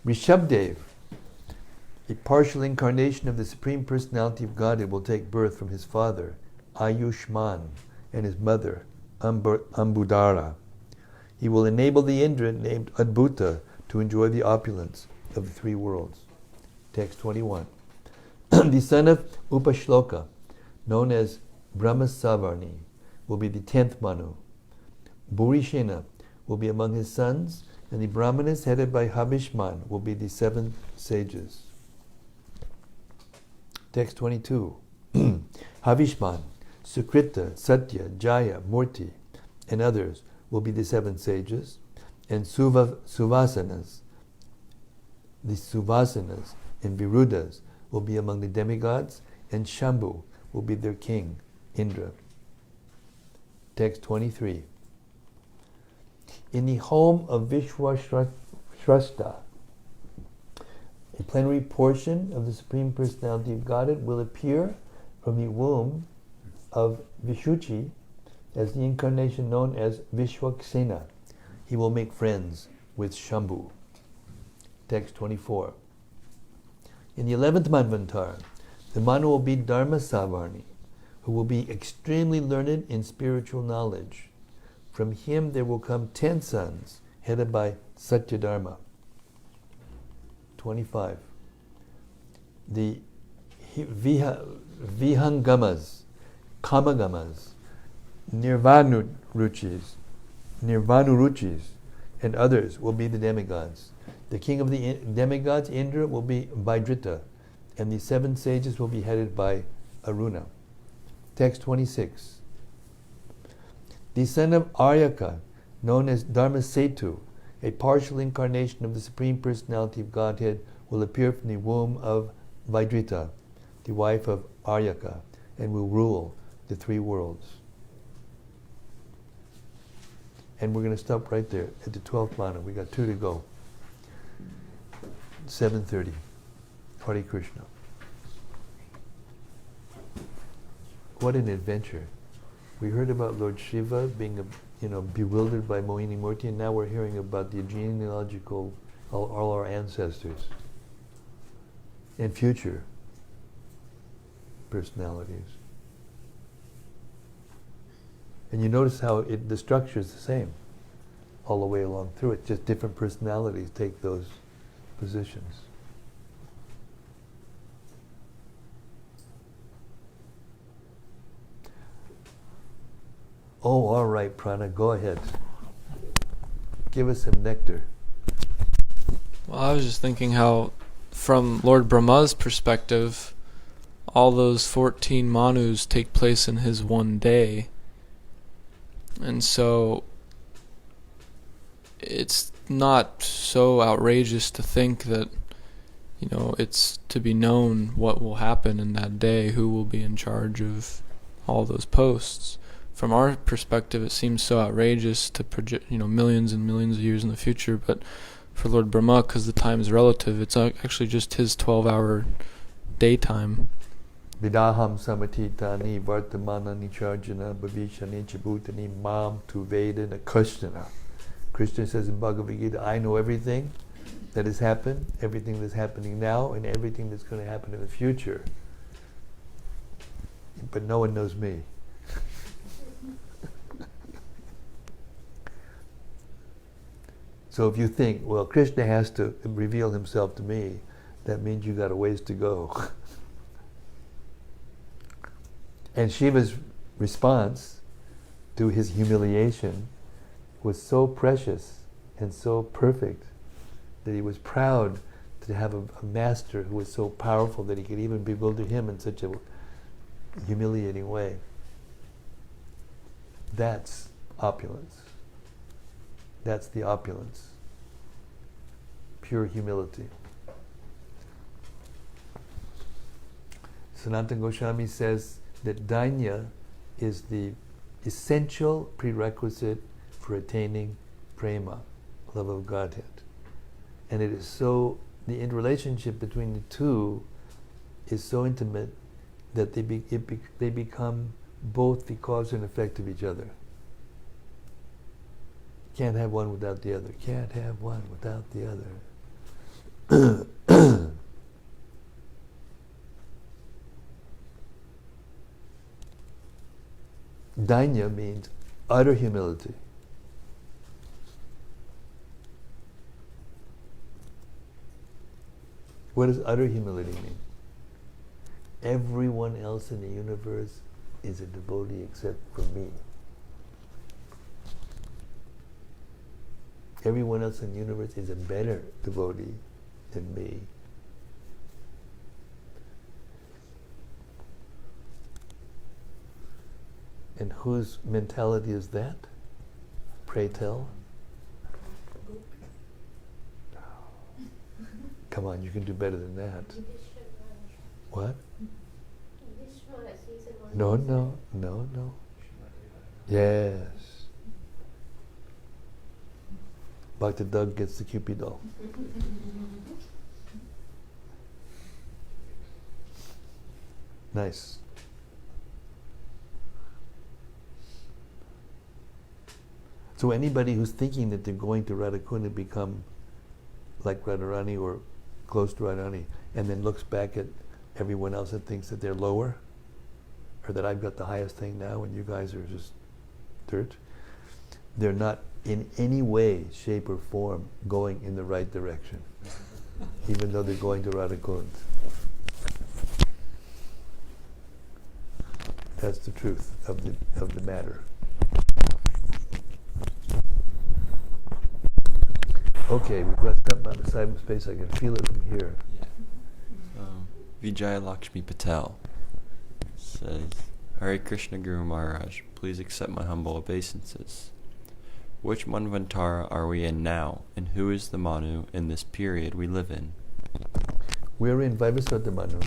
A: Rishabdev, a partial incarnation of the Supreme Personality of Godhead, will take birth from his father, Ayushman, and his mother, Ambudara. He will enable the Indra named Adbhuta to enjoy the opulence of the 3 worlds. Text 21. The son of Upashloka, known as Brahmasavarni, will be the 10th Manu. Burishena will be among his sons, and the Brahmanas headed by Habishman will be the 7 sages. Text 22. Havishman, Sukrita, Satya, Jaya, Murti, and others will be the 7 sages, and Suvasanas, the Suvasanas and Virudas will be among the demigods, and Shambhu will be their king, Indra. Text 23. In the home of Vishwashrashta, a plenary portion of the Supreme Personality of Godhead will appear from the womb of Vishuchi as the incarnation known as Vishwaksena. He will make friends with Shambhu. Text 24. In the 11th Manvantara, the Manu will be Dharma Savarni, who will be extremely learned in spiritual knowledge. From him there will come 10 sons, headed by Satyadharma. 25. The Vihangamas, Kamagamas, Nirvanuruchis, and others will be the demigods. The king of the demigods, Indra, will be Vaidrita, and the 7 sages will be headed by Aruna. Text 26. The son of Aryaka, known as Dharmasetu, a partial incarnation of the Supreme Personality of Godhead, will appear from the womb of Vaidrita, the wife of Aryaka, and will rule the 3 worlds. And we're going to stop right there at the 12th Manu. We got 2 to go. 7:30. Hare Krishna. What an adventure. We heard about Lord Shiva being bewildered by Mohini-murti, and now we're hearing about the genealogical, all our ancestors and future personalities. And you notice how the structure is the same all the way along through it, just different personalities take those positions. Oh, all right, Prana, go ahead. Give us some nectar.
C: Well, I was just thinking how, from Lord Brahma's perspective, all those 14 manus take place in his one day. And so it's not so outrageous to think that, it's to be known what will happen in that day, who will be in charge of all those posts. From our perspective, it seems so outrageous to project, millions and millions of years in the future, but for Lord Brahma, because the time is relative, it's actually just his 12-hour daytime.
A: Vidaham samatitani vartamanani charjana bhavishani chabutani mam tu vedana krishnana. Krishna says in Bhagavad Gita, I know everything that has happened, everything that's happening now, and everything that's going to happen in the future. But no one knows me. So if you think, well, Krishna has to reveal himself to me, that means you got a ways to go. And Shiva's response to his humiliation was so precious and so perfect that he was proud to have a master who was so powerful that he could even bewilder him in such a humiliating way. That's opulence. That's the opulence. Pure humility. Sanatana Goswami says that dainya is the essential prerequisite for attaining prema, love of Godhead. And it is so, the interrelationship between the two is so intimate that they become both the cause and effect of each other. Can't have one without the other. Can't have one without the other. Dainya means utter humility. What does utter humility mean? Everyone else in the universe is a devotee except for me. Everyone else in the universe is a better devotee than me. And whose mentality is that? Pray tell. Come on, you can do better than that. What? No. Yes. Bhakta Doug gets the Cupid doll. Nice. So anybody who's thinking that they're going to Radhakunda become like Radharani or close to Radharani, and then looks back at everyone else and thinks that they're lower, or that I've got the highest thing now and you guys are just dirt, they're not in any way, shape or form going in the right direction, even though they're going to Radhakund. That's the truth of the matter. Okay, we've got something on the side of space. I can feel it from here.
D: Yeah. Vijay Lakshmi Patel says, Hare Krishna Guru Maharaj, please accept my humble obeisances. Which Manvantara are we in now, and who is the Manu in this period we live in?
A: We're in Vaivasvata Manu.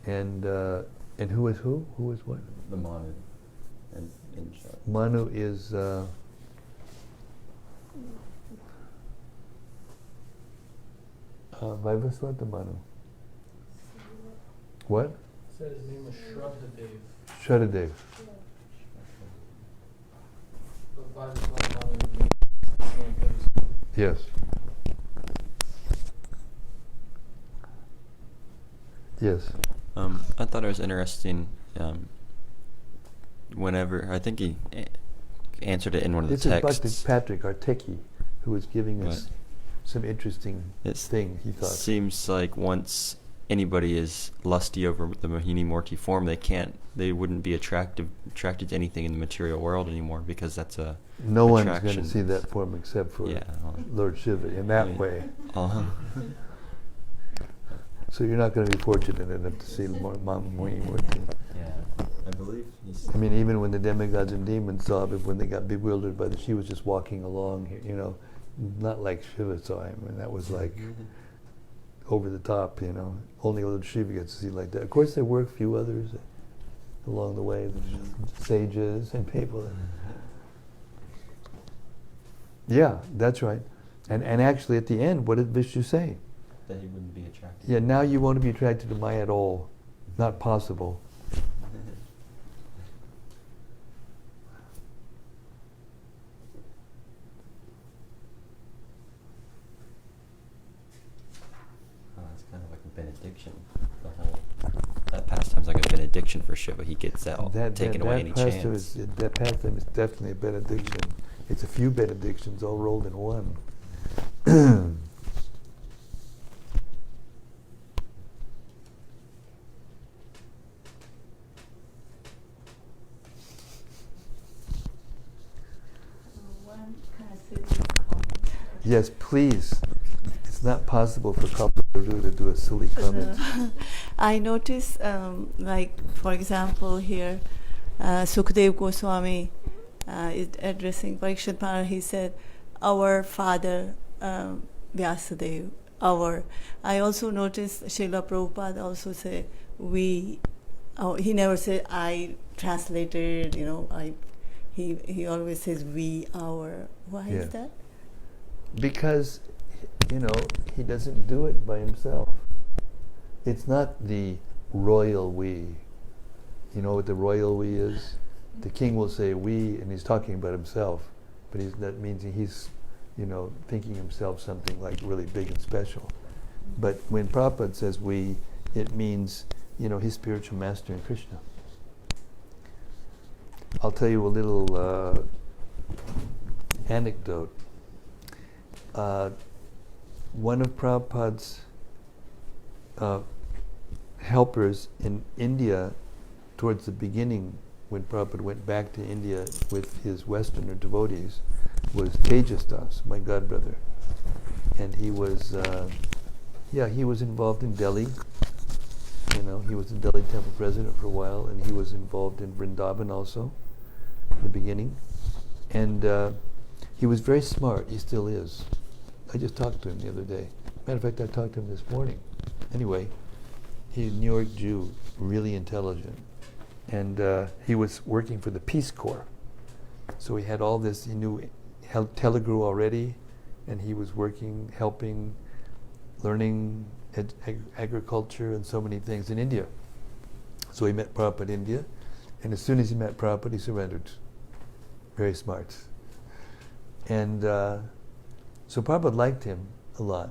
A: And who is who? Who is what?
D: The Manu.
A: Manu is Vaivasvata Manu. What?
C: Said his name was Shraddhadev.
A: Shraddhadev. Yes. Yes.
D: I thought it was interesting. Whenever I think he answered it in one of the texts.
A: This is Patrick Arteki, who was giving us some interesting thing. He thought
D: seems like once anybody is lusty over the Mohini-murti form, they wouldn't be attracted to anything in the material world anymore, because that's a
A: no one's going to see that form except for Lord Shiva in that way. So you're not going to be fortunate enough to see Mohini-murti.
D: Yeah, I believe.
A: I mean, even when the demigods and demons saw it, when they got bewildered by she was just walking along, not like Shiva saw him, and that was like over the top, Only Lord Shiva gets to see like that. Of course, there were a few others along the way, the sages and people. Yeah, that's right. And actually, at the end, what did Vishnu say?
D: That he wouldn't be attracted.
A: Yeah, now you won't be attracted to Maya at all. Not possible.
D: It's kind of like a benediction. That pastime's like a benediction for Shiva. He gets that taken away any chance.
A: That pastime is definitely a benediction. It's a few benedictions all rolled in one. Yes, please. It's not possible for Kapalu to do a silly comment.
E: I notice, for example, here, Sukadev Goswami is addressing Parikshit Maharaj. He said, "Our father, Vyasadeva." I also noticed Srila Prabhupada also say, "We." He never said, "I translated." He always says, "We, our." Why is that?
A: Because, he doesn't do it by himself. It's not the royal we. You know what the royal we is? The king will say we, and he's talking about himself, but that means he's, thinking himself something like really big and special. But when Prabhupada says we, it means, his spiritual master in Krishna. I'll tell you a little anecdote. One of Prabhupada's helpers in India, towards the beginning, when Prabhupada went back to India with his Westerner devotees, was Tejas Das, my godbrother. And he was, he was involved in Delhi. He was the Delhi temple president for a while, and he was involved in Vrindavan also, in the beginning. And he was very smart, he still is. I just talked to him the other day. Matter of fact, I talked to him this morning. Anyway, he's a New York Jew, really intelligent. And he was working for the Peace Corps. So he had all this, he knew Telugu already, and he was working, helping, learning agriculture and so many things in India. So he met Prabhupada in India, and as soon as he met Prabhupada, he surrendered. Very smart. And so Prabhupada liked him a lot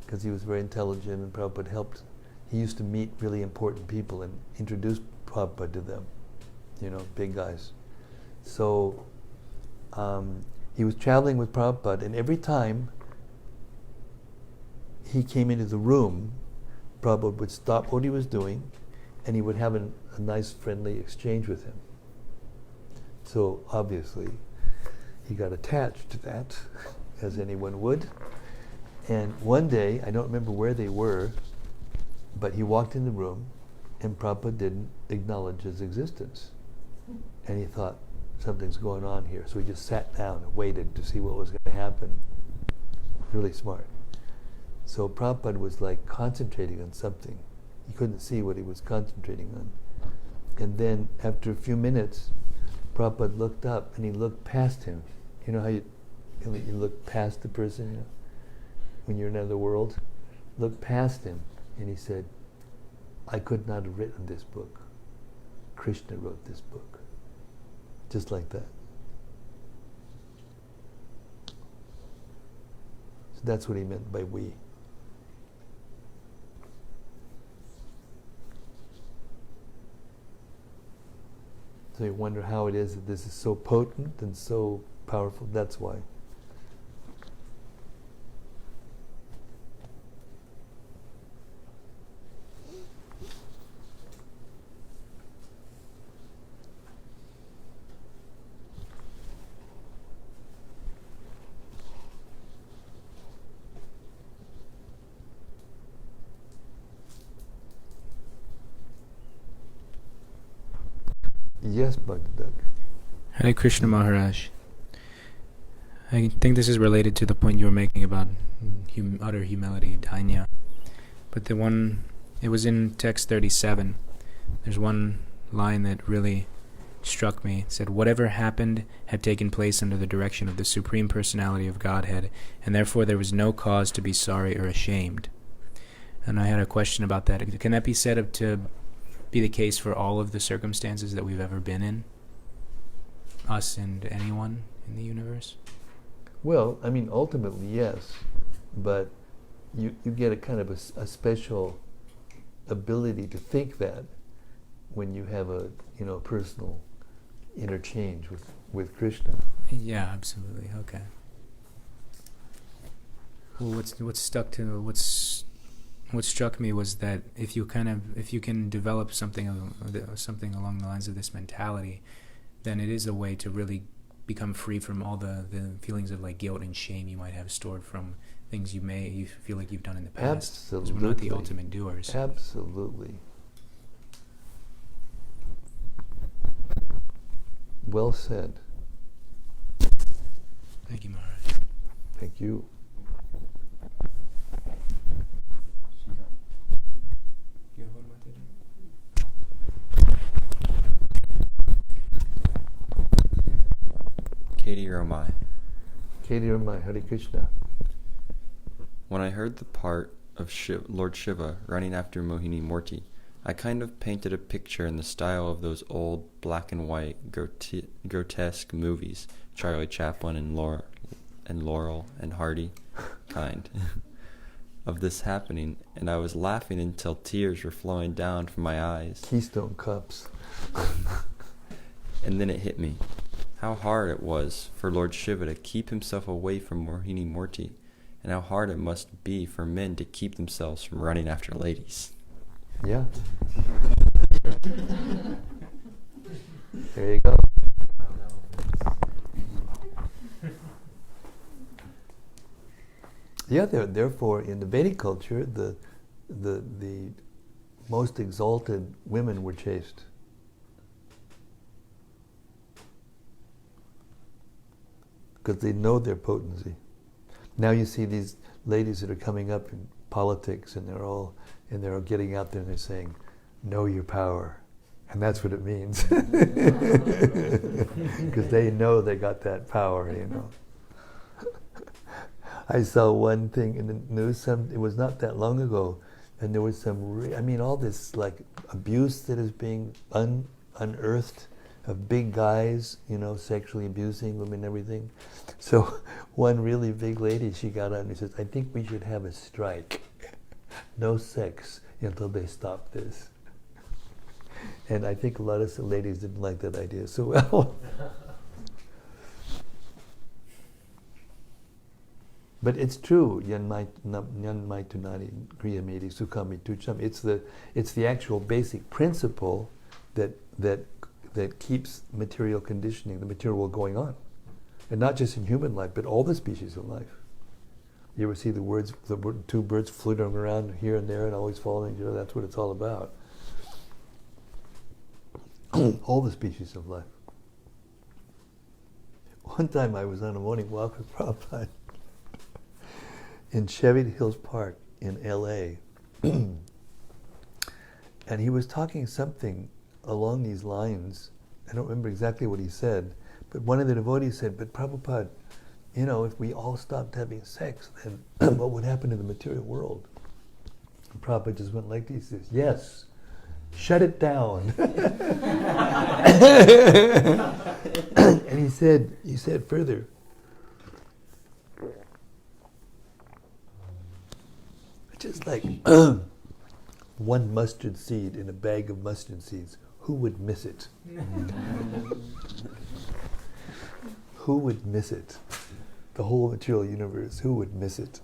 A: because he was very intelligent, and Prabhupada helped. He used to meet really important people and introduce Prabhupada to them, big guys. So he was traveling with Prabhupada, and every time he came into the room, Prabhupada would stop what he was doing, and he would have a nice friendly exchange with him. So obviously, he got attached to that, as anyone would. And one day, I don't remember where they were, but he walked in the room, and Prabhupada didn't acknowledge his existence. And he thought, something's going on here. So he just sat down and waited to see what was going to happen. Really smart. So Prabhupada was like concentrating on something. He couldn't see what he was concentrating on. And then after a few minutes, Prabhupada looked up and he looked past him. You know how You look past the person, you know, when you're in another world, look past him. And he said, I could not have written this book. Krishna wrote this book. Just like that. So that's what he meant by we. So you wonder how it is that this is so potent and so powerful. That's why. Yes, Bhakti.
F: Hare Krishna Maharaj. I think this is related to the point you were making about utter humility, Dainya. But it was in text 37. There's one line that really struck me. It said, whatever happened had taken place under the direction of the Supreme Personality of Godhead, and therefore there was no cause to be sorry or ashamed. And I had a question about that. Can that be said to be the case for all of the circumstances that we've ever been in? Us and anyone in the universe?
A: Well, I mean, ultimately, yes. But you get a kind of a special ability to think that when you have a personal interchange with Krishna.
F: Yeah, absolutely. Okay. Well, what struck me was that if you can develop something along the lines of this mentality, then it is a way to really become free from all the feelings of like guilt and shame you might have stored from things you feel like you've done in the past.
A: Absolutely.
F: Because we're not the ultimate doers.
A: Absolutely. Well said.
F: Thank you, Maharaj.
A: Thank you.
D: Katie Romai.
A: Katie Romai, Hare Krishna.
D: When I heard the part of Lord Shiva running after Mohini-murti, I kind of painted a picture in the style of those old black and white grotesque movies, Charlie Chaplin and Laurel and Hardy kind, of this happening, and I was laughing until tears were flowing down from my eyes.
A: Keystone Cups.
D: And then it hit me. How hard it was for Lord Shiva to keep himself away from Mohini-murti, and how hard it must be for men to keep themselves from running after ladies.
A: Yeah. There you go. Yeah, therefore, in the Vedic culture, the most exalted women were chaste. Because they know their potency. Now you see these ladies that are coming up in politics, and they're all getting out there and they're saying, "Know your power," and that's what it means. Because they know they got that power, I saw one thing in the news. It was not that long ago, and there was some. All this like abuse that is being unearthed. Of big guys, sexually abusing women and everything. So one really big lady, she got out and says, I think we should have a strike. No sex until they stop this. And I think a lot of ladies didn't like that idea so well. But it's true. It's the actual basic principle that keeps material conditioning, the material world going on. And not just in human life, but all the species of life. You ever see the two birds flitting around here and there and always following each other? That's what it's all about. All the species of life. One time I was on a morning walk with Prabhupada in Chevy Hills Park in LA. And he was talking something along these lines. I don't remember exactly what he said, but one of the devotees said, but Prabhupada, if we all stopped having sex, then what would happen in the material world? And Prabhupada just went like this, says, yes, shut it down. And he said further, just like one mustard seed in a bag of mustard seeds, who would miss it? Who would miss it? The whole material universe, who would miss it?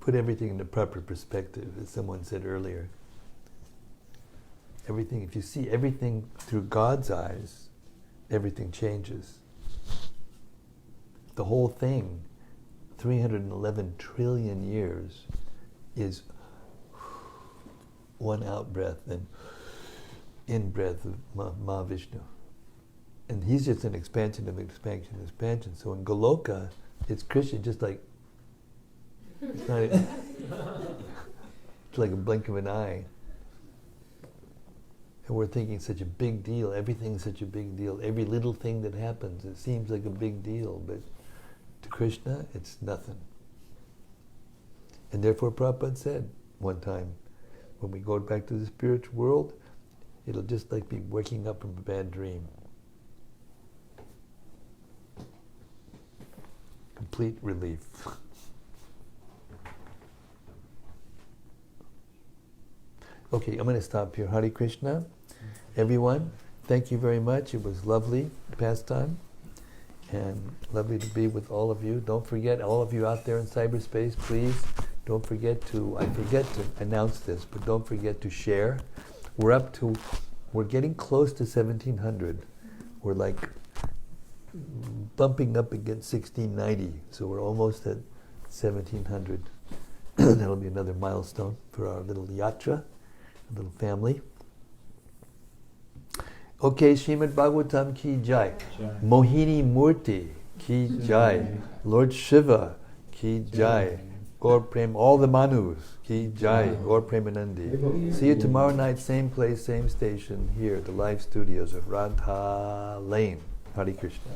A: Put everything in the proper perspective, as someone said earlier. Everything, if you see everything through God's eyes, everything changes. The whole thing, 311 trillion years, is one out breath and in breath of Mahavishnu. And he's just an expansion of expansion of expansion. So in Goloka, it's Krishna just like, it's not it's like a blink of an eye. And we're thinking such a big deal, everything's such a big deal. Every little thing that happens, it seems like a big deal, but to Krishna, it's nothing. And therefore Prabhupada said one time, when we go back to the spiritual world, it'll just like be waking up from a bad dream. Complete relief. Okay, I'm going to stop here. Hare Krishna. Everyone, thank you very much. It was lovely pastime and lovely to be with all of you. Don't forget, all of you out there in cyberspace, please don't forget to, I forget to announce this, but don't forget to share. We're getting close to 1700. We're like bumping up against 1690, so we're almost at 1700. That'll be another milestone for our little yatra, a little family. Okay, Srimad-Bhagavatam ki jai. Mohini-murti ki jai. Lord Shiva ki jai. Gaur Prem, all the Manus ki jai. Gaur Premanandi. See you tomorrow night, same place, same station, here at the live studios of Radha Lane. Hare Krishna.